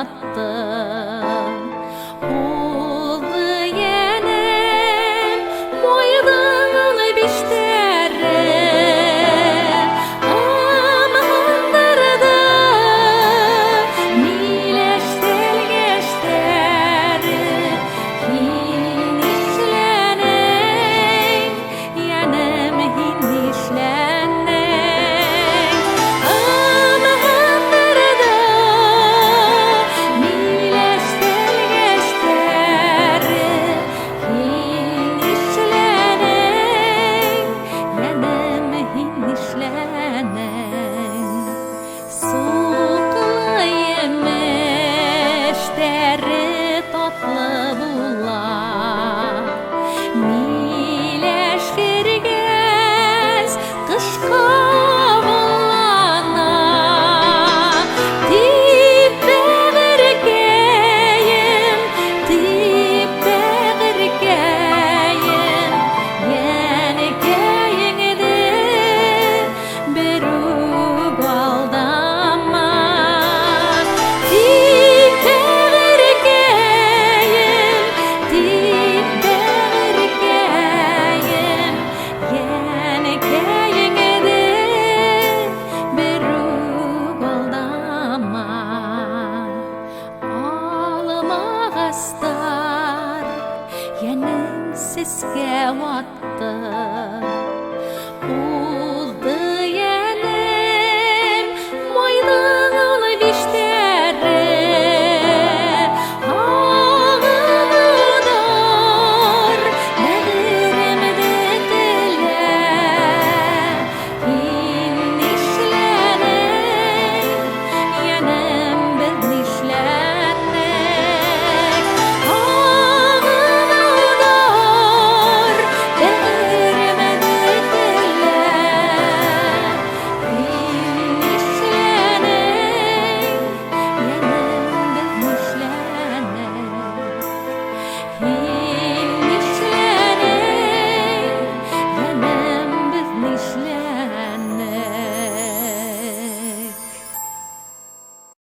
attı. Oldu yenem moydan biştere, amandırdı mileştel geçleri. Hin işleney yenem hin işleney, amandırdı mileştel geçleri. Hin işleney yenem hin işleney. Soğukla yemişleri tatlı bular, mileş girgez kış kavulana. Tippe girgeyim, tippe girgeyim, yeni geyingdi berug aldama. Tippe girgeyim, tippe girgeyim, yeni geyingdi berug aldama. Alma ağaçlar yenim sesge vattı.